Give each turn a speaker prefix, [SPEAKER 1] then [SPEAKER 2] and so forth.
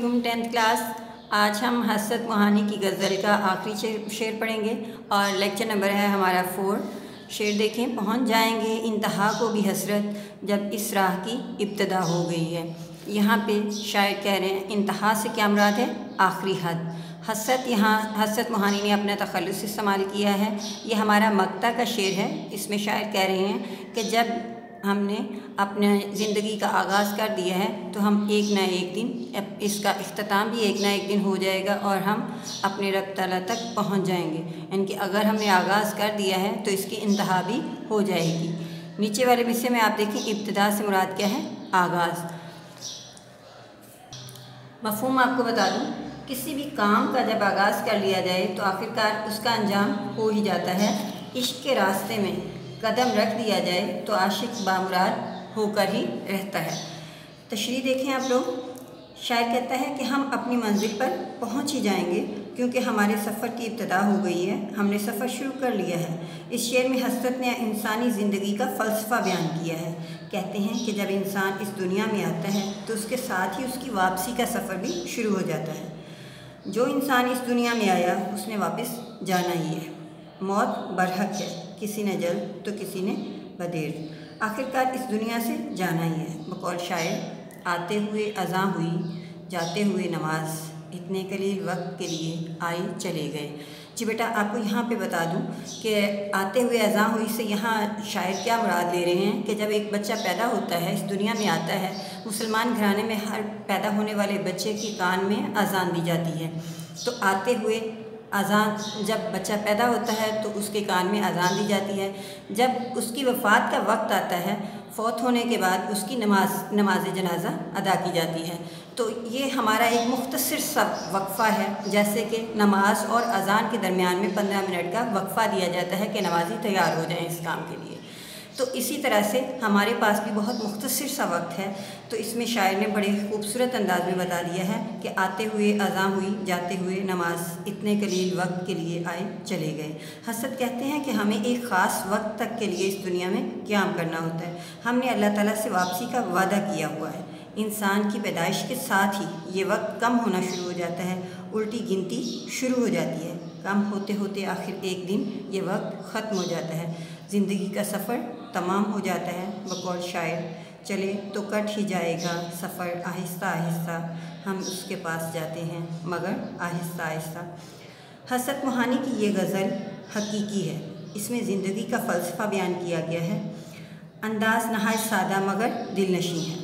[SPEAKER 1] 10th class. आज हम हसरत मोहानी की गज़ल का आखिरी शेर पढ़ेंगे और लेक्चर नंबर है हमारा 4। शेर देखें। पहुंच जाएंगे इंतहा को भी हसरत जब इस राह की इब्तिदा हो गई है। यहाँ पे शायर कह रहे हैं इंतहा से क्या मुराद है? आखिरी हद। हसरत यहाँ हसरत मोहानी ने अपना तखल्लुस इस्तेमाल किया है। ये हमारा मक्ता का शेर है। इसमें शायर कह रहे हैं कि जब हमने अपने ज़िंदगी का आगाज़ कर दिया है तो हम एक ना एक दिन इसका इख्तिताम भी एक ना एक दिन हो जाएगा और हम अपने रब ताला तक पहुंच जाएंगे। यानी कि अगर हमने आगाज़ कर दिया है तो इसकी इंतहा भी हो जाएगी। नीचे वाले हिस्से में आप देखें इब्तिदा से मुराद क्या है? आगाज़। मफ़हूम आपको बता दूँ, किसी भी काम का जब आगाज़ कर लिया जाए तो आखिरकार उसका अंजाम हो ही जाता है। इश्क के रास्ते में कदम रख दिया जाए तो आशिक बामुराद होकर ही रहता है। तशरीह देखें आप लोग। शायर कहता है कि हम अपनी मंजिल पर पहुंच ही जाएंगे क्योंकि हमारे सफ़र की इब्तिदा हो गई है, हमने सफ़र शुरू कर लिया है। इस शेर में हसरत ने इंसानी ज़िंदगी का फ़लसफ़ा बयान किया है। कहते हैं कि जब इंसान इस दुनिया में आता है तो उसके साथ ही उसकी वापसी का सफ़र भी शुरू हो जाता है। जो इंसान इस दुनिया में आया उसने वापस जाना ही है। मौत बरहक है, किसी ने जल्द तो किसी ने बदेर, आखिरकार इस दुनिया से जाना ही है। बकौल शायर, आते हुए अज़ां हुई, जाते हुए नमाज, इतने कलील वक्त के लिए आए चले गए। जी बेटा, आपको यहाँ पे बता दूँ कि आते हुए अज़ां हुई से यहाँ शायर क्या मुराद ले रहे हैं कि जब एक बच्चा पैदा होता है, इस दुनिया में आता है, मुसलमान घराने में हर पैदा होने वाले बच्चे के कान में अज़ान दी जाती है। तो आते हुए अज़ान, जब बच्चा पैदा होता है तो उसके कान में अज़ान दी जाती है। जब उसकी वफ़ात का वक्त आता है, फ़ौत होने के बाद उसकी नमाज जनाजा अदा की जाती है। तो ये हमारा एक मुख्तसर सा वक्फ़ा है, जैसे कि नमाज और अज़ान के दरमियान में 15 मिनट का वक्फ़ा दिया जाता है कि नमाज़ी तैयार हो जाएं इस काम के लिए। तो इसी तरह से हमारे पास भी बहुत मुख्तसर सा वक्त है। तो इसमें शायर ने बड़े खूबसूरत अंदाज में बता दिया है कि आते हुए अज़ां हुई, जाते हुए नमाज, इतने कलील वक्त के लिए आए चले गए। हसरत कहते हैं कि हमें एक ख़ास वक्त तक के लिए इस दुनिया में क़याम करना होता है। हमने अल्लाह ताला से वापसी का वादा किया हुआ है। इंसान की पैदाइश के साथ ही ये वक्त कम होना शुरू हो जाता है, उल्टी गिनती शुरू हो जाती है। कम होते होते आखिर एक दिन ये वक्त ख़त्म हो जाता है, ज़िंदगी का सफ़र तमाम हो जाता है। बकौल शायर, चले तो कट ही जाएगा सफ़र, आहिस्ता आहिस्ता हम उसके पास जाते हैं मगर आहिस्ता आहिस्ता। हसरत मोहानी की ये गज़ल हकीकी है। इसमें ज़िंदगी का फ़लसफ़ा बयान किया गया है। अंदाज़ नहायत सादा मगर दिलनशीं है।